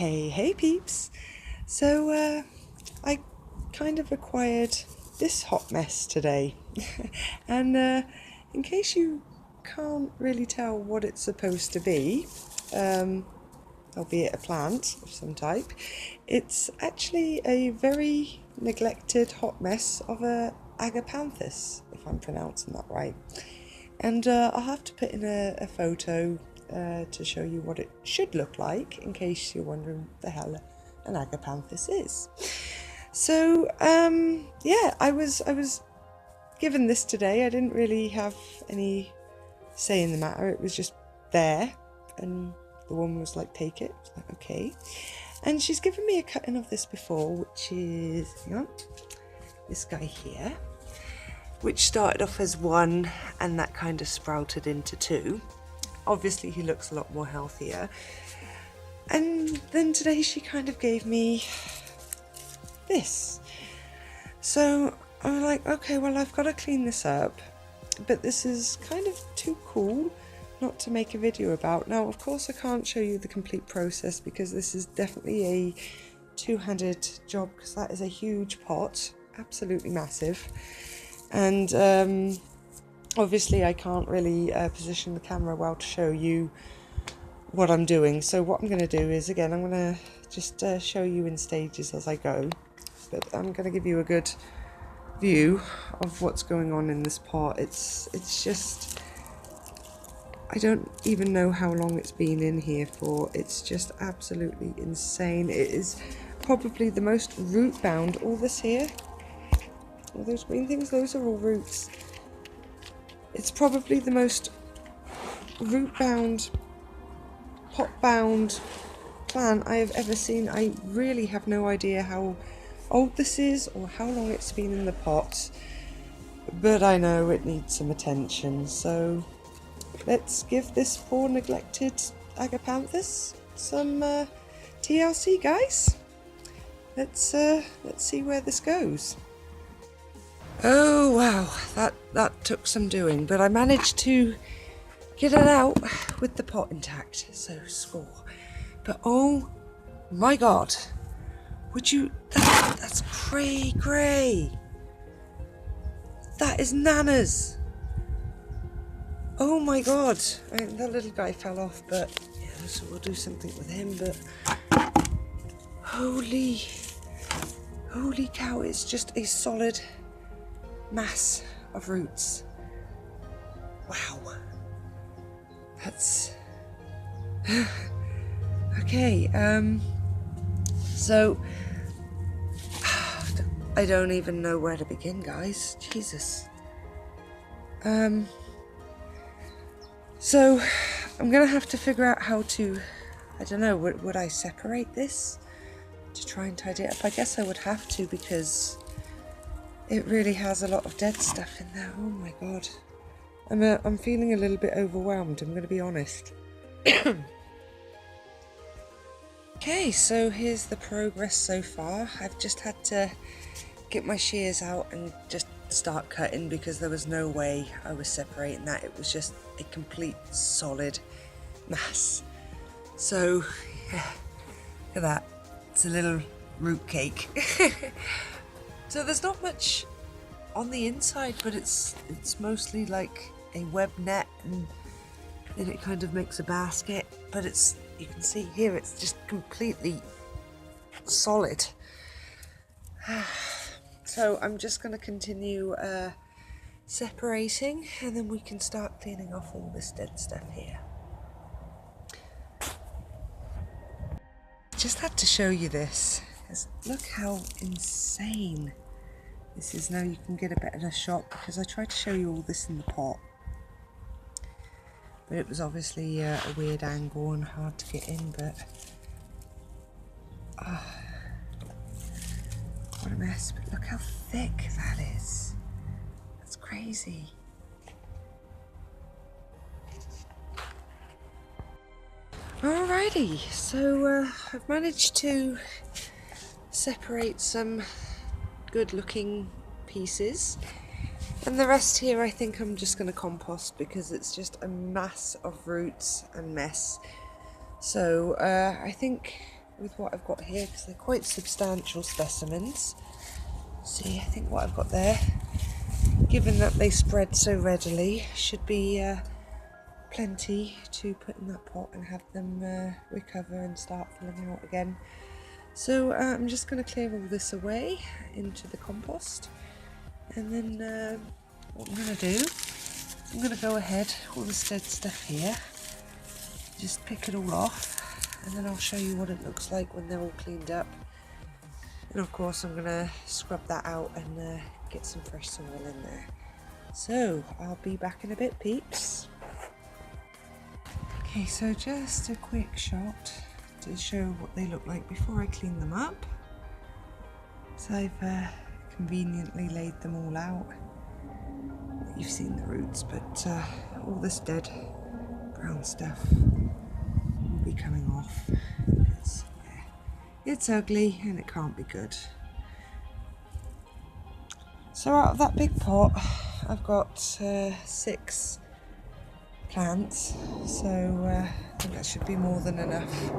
Hey peeps! So I kind of acquired this hot mess today and in case you can't really tell what it's supposed to be, albeit a plant of some type, it's actually a very neglected hot mess of a Agapanthus, if I'm pronouncing that right. And I'll have to put in a photo to show you what it should look like, in case you're wondering what the hell an Agapanthus is. So yeah, I was given this today. I didn't really have any say in the matter. It was just there, and the woman was like, "Take it." I was like, "Okay." And she's given me a cutting of this before, which is, hang on, this guy here, which started off as one and that kind of sprouted into two. Obviously he looks a lot more healthier. And then today she kind of gave me this. So I was like, okay, well, I've got to clean this up, but this is kind of too cool not to make a video about. Now, of course, I can't show you the complete process because this is definitely a two-handed job, because that is a huge pot, absolutely massive. And obviously I can't really position the camera well to show you what I'm doing. So what I'm going to do is, again, I'm going to just show you in stages as I go. But I'm going to give you a good view of what's going on in this pot. It's just, I don't even know how long it's been in here for. It's just absolutely insane. It is probably the most root bound. All this here, all those green things, those are all roots. It's probably the most root bound, pot bound plant I have ever seen. I really have no idea how old this is or how long it's been in the pot, but I know it needs some attention. So let's give this poor neglected Agapanthus some TLC, guys. Let's see where this goes. Oh wow, that took some doing, but I managed to get it out with the pot intact, so score. But oh my god, would you, that's cray. That is nanas. Oh my god. I mean, that little guy fell off, but yeah, so we'll do something with him. But holy cow, it's just a solid mass of roots. Wow. That's okay. So I don't even know where to begin, guys. Jesus. So I'm gonna have to figure out how to, I don't know, would I separate this to try and tidy it up? I guess I would have to, because it really has a lot of dead stuff in there. Oh my god. I'm feeling a little bit overwhelmed, I'm going to be honest. Okay, so here's the progress so far. I've just had to get my shears out and just start cutting, because there was no way I was separating that. It was just a complete solid mass. So, yeah, look at that. It's a little root cake. So there's not much on the inside, but it's mostly like a web net, and then it kind of makes a basket. But it's, you can see here, it's just completely solid. So I'm just going to continue separating, and then we can start cleaning off all this dead stuff here. Just had to show you this, because look how insane this is. Now you can get a better shot, because I tried to show you all this in the pot, but it was obviously a weird angle and hard to get in. But what a mess. But look how thick that is. That's crazy. Alrighty, so I've managed to separate some good looking pieces, and the rest here I think I'm just going to compost, because it's just a mass of roots and mess. So I think with what I've got here because they're quite substantial specimens. See, I think what I've got there, given that they spread so readily, should be plenty to put in that pot and have them recover and start filling out again. So I'm just going to clear all this away into the compost, and then what I'm going to do, I'm going to go ahead, all this dead stuff here, just pick it all off, and then I'll show you what it looks like when they're all cleaned up. And of course I'm going to scrub that out and get some fresh soil in there. So I'll be back in a bit, peeps. Okay, so just a quick shot to show what they look like before I clean them up. So I've conveniently laid them all out. You've seen the roots, but all this dead brown stuff will be coming off. It's ugly and it can't be good. So out of that big pot, I've got 6 plants, so I think that should be more than enough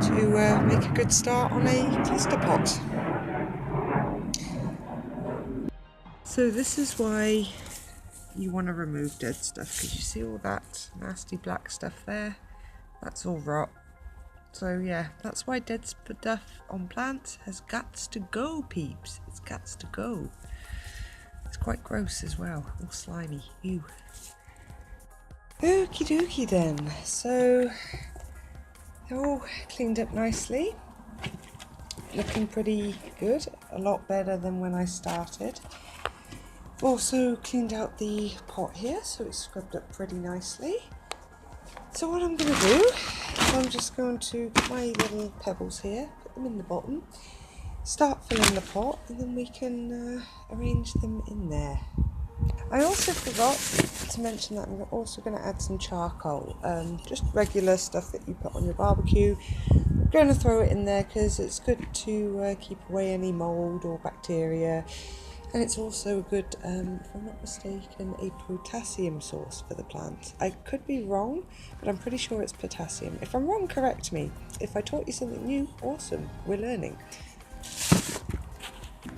to make a good start on a cluster pot. So this is why you want to remove dead stuff, because you see all that nasty black stuff there, that's all rot. So yeah, that's why dead stuff on plants has guts to go, peeps. It's guts to go. It's quite gross as well, all slimy. Ew. Okie dokie then. So they're all cleaned up nicely. Looking pretty good. A lot better than when I started. I've also cleaned out the pot here, so it's scrubbed up pretty nicely. So what I'm going to do is I'm just going to get my little pebbles here, put them in the bottom, start filling the pot, and then we can arrange them in there. I also forgot to mention that I'm also going to add some charcoal, just regular stuff that you put on your barbecue. I'm going to throw it in there because it's good to keep away any mould or bacteria. And it's also a good, if I'm not mistaken, a potassium source for the plant. I could be wrong, but I'm pretty sure it's potassium. If I'm wrong, correct me. If I taught you something new, awesome, we're learning.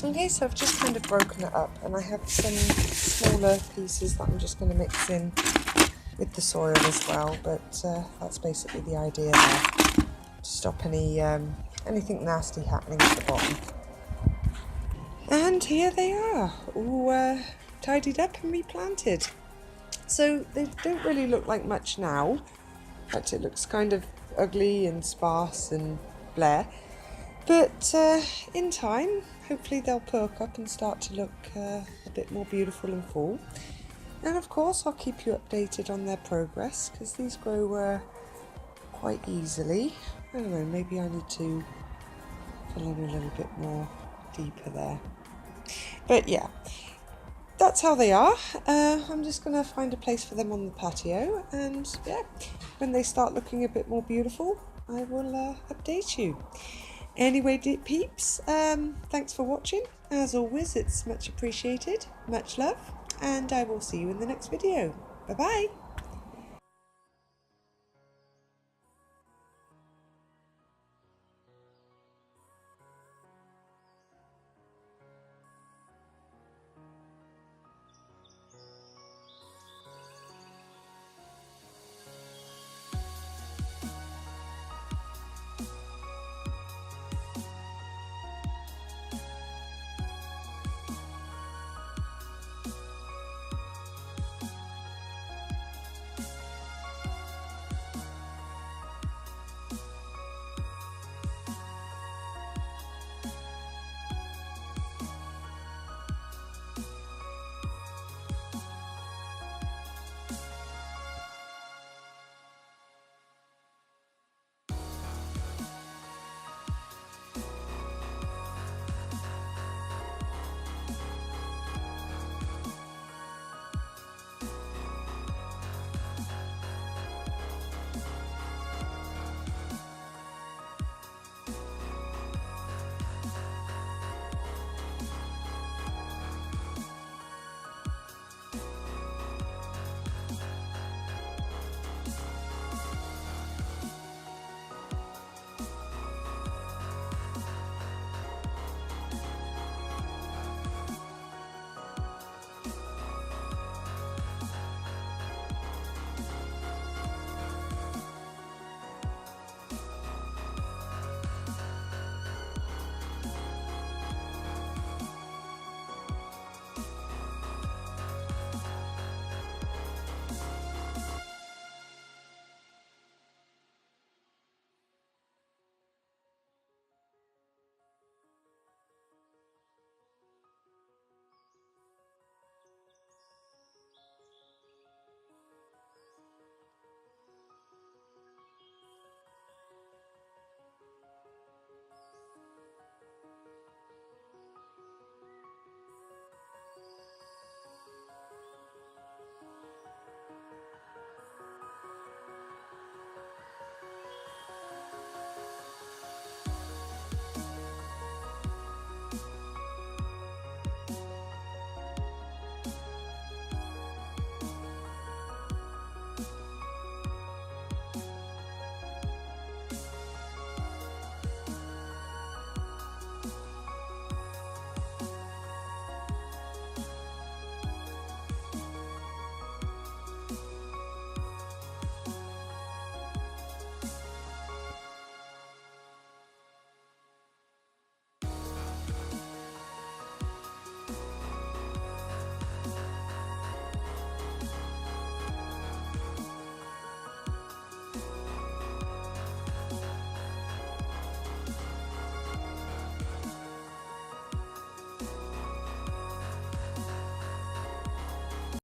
Okay, so I've just kind of broken it up, and I have some smaller pieces that I'm just going to mix in with the soil as well, but that's basically the idea there, to stop anything nasty happening at the bottom. And here they are, all tidied up and replanted. So they don't really look like much now. In fact, it looks kind of ugly and sparse and bleh. But in time, hopefully they'll perk up and start to look a bit more beautiful and full. And of course, I'll keep you updated on their progress, because these grow quite easily. I don't know, maybe I need to fill in a little bit more deeper there. But yeah, that's how they are. I'm just going to find a place for them on the patio, and yeah, when they start looking a bit more beautiful, I will update you. Anyway, dear peeps, thanks for watching. As always, it's much appreciated. Much love, and I will see you in the next video. Bye bye.